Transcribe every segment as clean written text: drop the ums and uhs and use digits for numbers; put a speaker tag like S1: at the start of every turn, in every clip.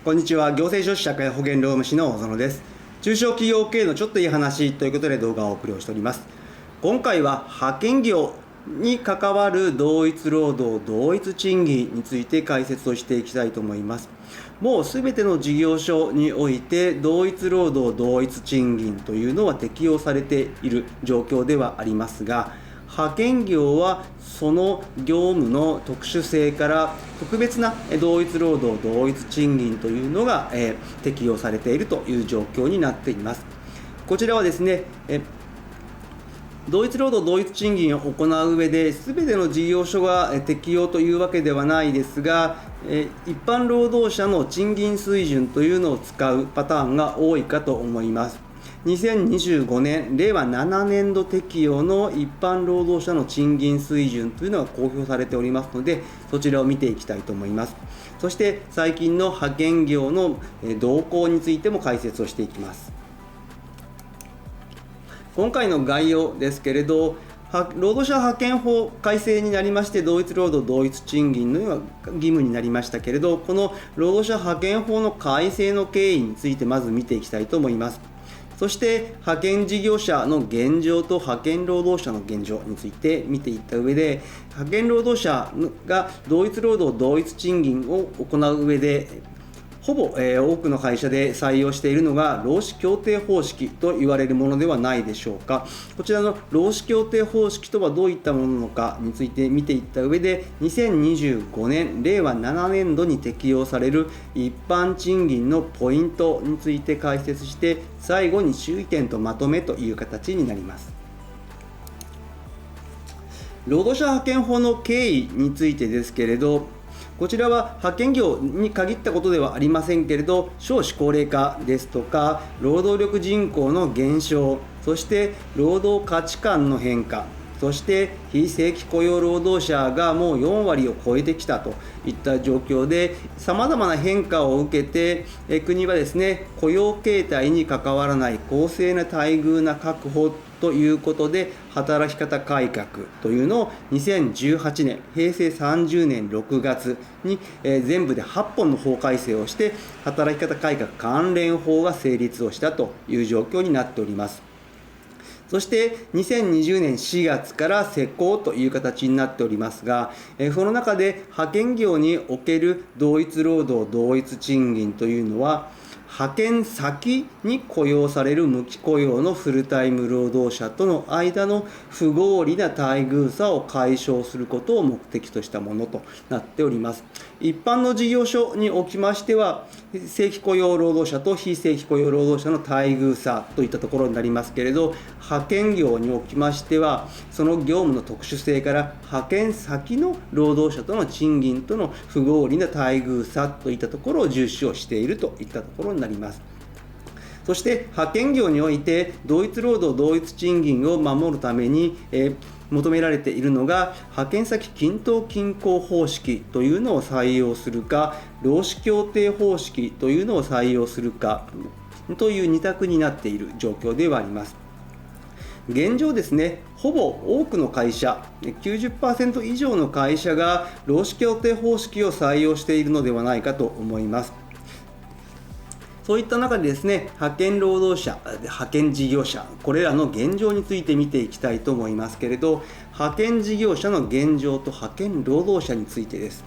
S1: こんにちは。行政書士社会保険労務士の小園です。中小企業経営のちょっといい話ということで動画をお送りをしております。今回は派遣業に関わる同一労働同一賃金について解説をしていきたいと思います。もうすべての事業所において同一労働同一賃金というのは適用されている状況ではありますが、派遣業はその業務の特殊性から特別な同一労働同一賃金というのが適用されているという状況になっています。こちらはですね、同一労働同一賃金を行う上で全ての事業所が適用というわけではないですが、一般労働者の賃金水準というのを使うパターンが多いかと思います。2025年令和7年度適用の一般労働者の賃金水準というのが公表されておりますので、そちらを見ていきたいと思います。そして最近の派遣業の動向についても解説をしていきます。今回の概要ですけれど、労働者派遣法改正になりまして同一労働同一賃金のような義務になりましたけれど、この労働者派遣法の改正の経緯についてまず見ていきたいと思います。そして派遣事業者の現状と派遣労働者の現状について見ていった上で、派遣労働者が同一労働同一賃金を行う上でほぼ多くの会社で採用しているのが労使協定方式と言われるものではないでしょうか。こちらの労使協定方式とはどういったものなのかについて見ていった上で、2025年令和7年度に適用される一般賃金のポイントについて解説して、最後に注意点とまとめという形になります。労働者派遣法の経緯についてですけれど、こちらは派遣業に限ったことではありませんけれど、少子高齢化ですとか労働力人口の減少、そして労働価値観の変化、そして非正規雇用労働者がもう4割を超えてきたといった状況で、さまざまな変化を受けて国はですね、雇用形態に関わらない公正な待遇な確保ということで働き方改革というのを2018年平成30年6月に全部で8本の法改正をして働き方改革関連法が成立をしたという状況になっております。そして2020年4月から施行という形になっておりますが、その中で派遣業における同一労働同一賃金というのは、派遣先に雇用される無期雇用のフルタイム労働者との間の不合理な待遇差を解消することを目的としたものとなっております。一般の事業所におきましては、正規雇用労働者と非正規雇用労働者の待遇差といったところになりますけれど、派遣業におきましては、その業務の特殊性から派遣先の労働者との賃金との不合理な待遇差といったところを重視をしているといったところになります。そして派遣業において同一労働同一賃金を守るために、求められているのが派遣先均等均衡方式というのを採用するか、労使協定方式というのを採用するかという二択になっている状況ではあります。現状ですね、ほぼ多くの会社 90% 以上の会社が労使協定方式を採用しているのではないかと思います。そういった中でですね、派遣労働者、派遣事業者、これらの現状について見ていきたいと思いますけれど、派遣事業者の現状と派遣労働者についてです。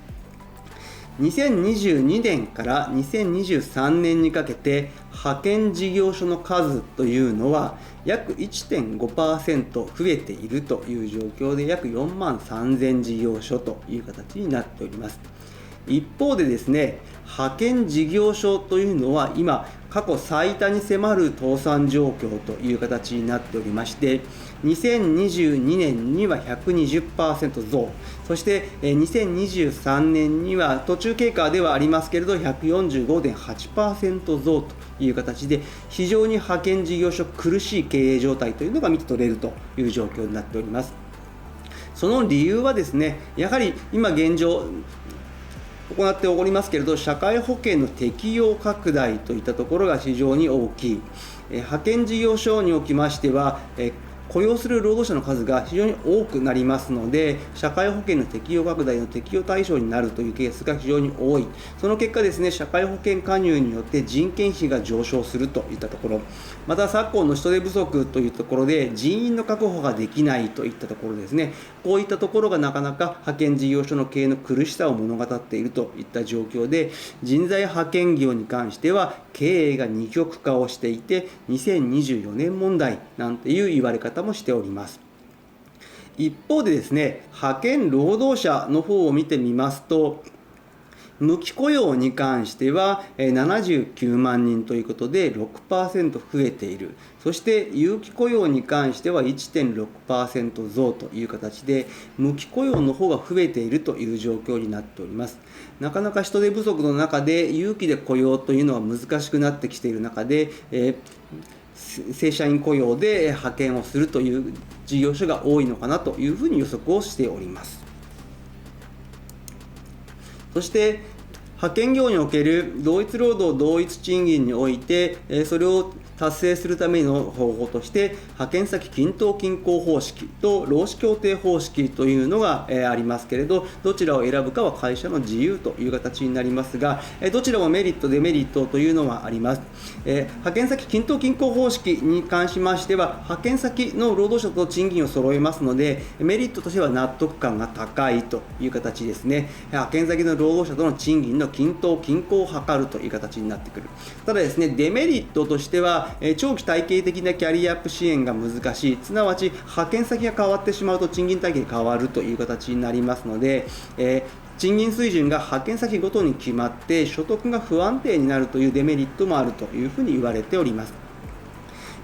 S1: 2022年から2023年にかけて派遣事業所の数というのは約 1.5% 増えているという状況で、約4万3000事業所という形になっております。一方でですね、派遣事業所というのは今過去最多に迫る倒産状況という形になっておりまして、2022年には 120% 増、そして2023年には途中経過ではありますけれど 145.8% 増という形で、非常に派遣事業所苦しい経営状態というのが見て取れるという状況になっております。その理由はですね、やはり今現状行っておりますけれど、社会保険の適用拡大といったところが非常に大きい。派遣事業所におきましては、雇用する労働者の数が非常に多くなりますので、社会保険の適用拡大の適用対象になるというケースが非常に多い。その結果ですね、社会保険加入によって人件費が上昇するといったところ、また昨今の人手不足というところで人員の確保ができないといったところですね、こういったところがなかなか派遣事業所の経営の苦しさを物語っているといった状況で、人材派遣業に関しては経営が二極化をしていて、2024年問題なんていう言われ方もしております。一方でですね、派遣労働者の方を見てみますと、無期雇用に関しては79万人ということで 6% 増えている。そして有期雇用に関しては 1.6% 増という形で、無期雇用の方が増えているという状況になっております。なかなか人手不足の中で有期で雇用というのは難しくなってきている中で、正社員雇用で派遣をするという事業所が多いのかなというふうに予測をしております。そして派遣業における同一労働同一賃金において、それを達成するための方法として、派遣先均等均衡方式と労使協定方式というのがありますけれど、どちらを選ぶかは会社の自由という形になりますが、どちらもメリットデメリットというのはあります。派遣先均等均衡方式に関しましては、派遣先の労働者と賃金を揃えますので、メリットとしては納得感が高いという形ですね。派遣先の労働者との賃金の均等均衡を図るという形になってくる。ただですね、デメリットとしては、長期体系的なキャリアアップ支援が難しい、すなわち派遣先が変わってしまうと賃金体系が変わるという形になりますので、賃金水準が派遣先ごとに決まって所得が不安定になるというデメリットもあるというふうに言われております。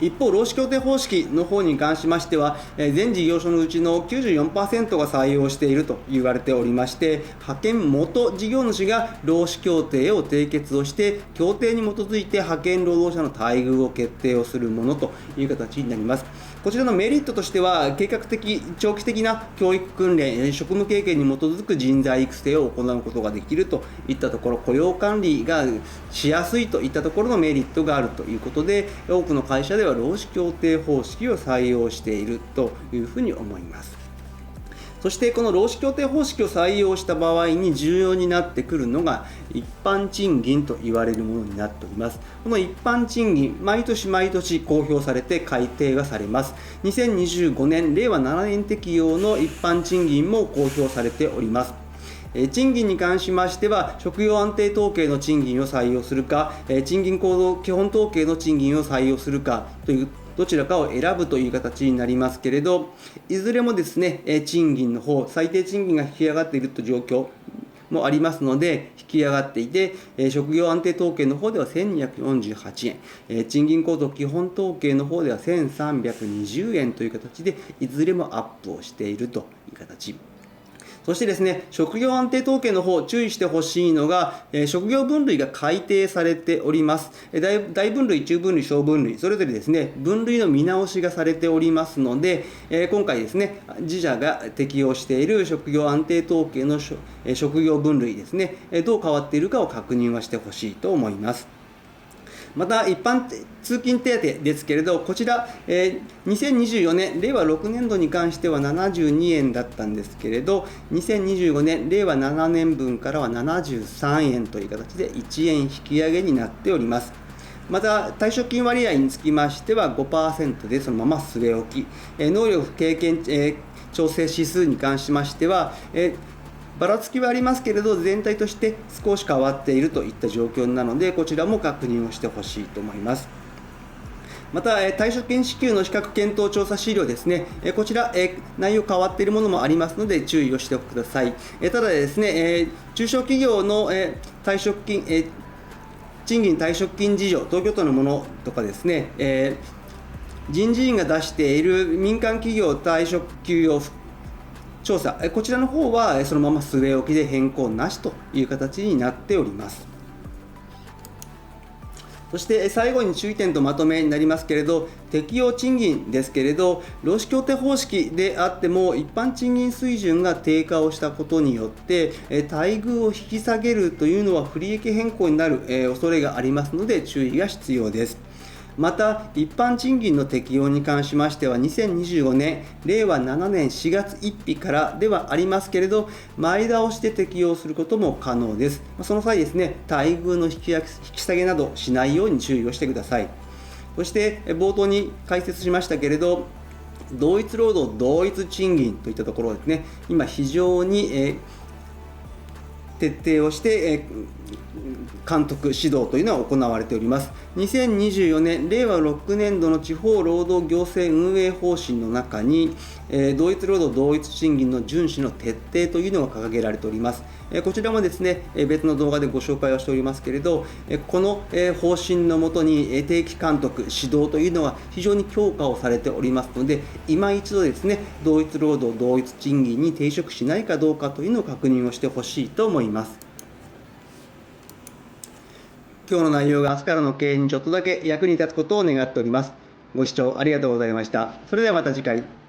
S1: 一方、労使協定方式の方に関しましては、全事業所のうちの 94% が採用していると言われておりまして、派遣元事業主が労使協定を締結をして、協定に基づいて派遣労働者の待遇を決定をするものという形になります。こちらのメリットとしては、計画的、長期的な教育訓練、職務経験に基づく人材育成を行うことができるといったところ、雇用管理がしやすいといったところのメリットがあるということで、多くの会社では労使協定方式を採用しているというふうに思います。そしてこの労使協定方式を採用した場合に重要になってくるのが一般賃金と言われるものになっております。この一般賃金、毎年毎年公表されて改定がされます。2025年令和7年適用の一般賃金も公表されております。賃金に関しましては、職業安定統計の賃金を採用するか、賃金行動基本統計の賃金を採用するかというどちらかを選ぶという形になりますけれど、いずれもですね、賃金の方、最低賃金が引き上がっているという状況もありますので、引き上がっていて、職業安定統計の方では1248円、賃金構造基本統計の方では1320円という形で、いずれもアップをしているという形。そしてですね、職業安定統計の方、注意してほしいのが、職業分類が改定されております。大分類、中分類、小分類、それぞれですね、分類の見直しがされておりますので、今回ですね、自社が適用している職業安定統計の職業分類ですね、どう変わっているかを確認はしてほしいと思います。また一般通勤手当ですけれど、こちら、2024年令和6年度に関しては72円だったんですけれど、2025年令和7年分からは73円という形で1円引き上げになっております。また退職金割合につきましては 5% でそのまま据え置き、能力経験、調整指数に関しましては、ばらつきはありますけれど、全体として少し変わっているといった状況なので、こちらも確認をしてほしいと思います。また、退職金支給の比較検討調査資料ですね、こちら、内容変わっているものもありますので、注意をしてください。ただですね、中小企業の退職金、賃金退職金事情、東京都のものとかですね、人事院が出している民間企業退職給与調査、こちらの方はそのまま据え置きで変更なしという形になっております。そして最後に注意点とまとめになりますけれど、適用賃金ですけれど、労使協定方式であっても一般賃金水準が低下をしたことによって待遇を引き下げるというのは不利益変更になる恐れがありますので注意が必要です。また、一般賃金の適用に関しましては、2025年、令和7年4月1日からではありますけれど、前倒しで適用することも可能です。その際ですね、待遇の引き下げなどしないように注意をしてください。そして、冒頭に解説しましたけれど、同一労働同一賃金といったところですね、今非常に、徹底をして、監督指導というのは行われております。2024年令和6年度の地方労働行政運営方針の中に、同一労働同一賃金の遵守の徹底というのが掲げられております。こちらもですね、別の動画でご紹介をしておりますけれど、この方針のもとに定期監督指導というのが非常に強化をされておりますので、今一度ですね、同一労働同一賃金に抵触しないかどうかというのを確認をしてほしいと思います。今日の内容が明日からの経営にちょっとだけ役に立つことを願っております。ご視聴ありがとうございました。それではまた次回。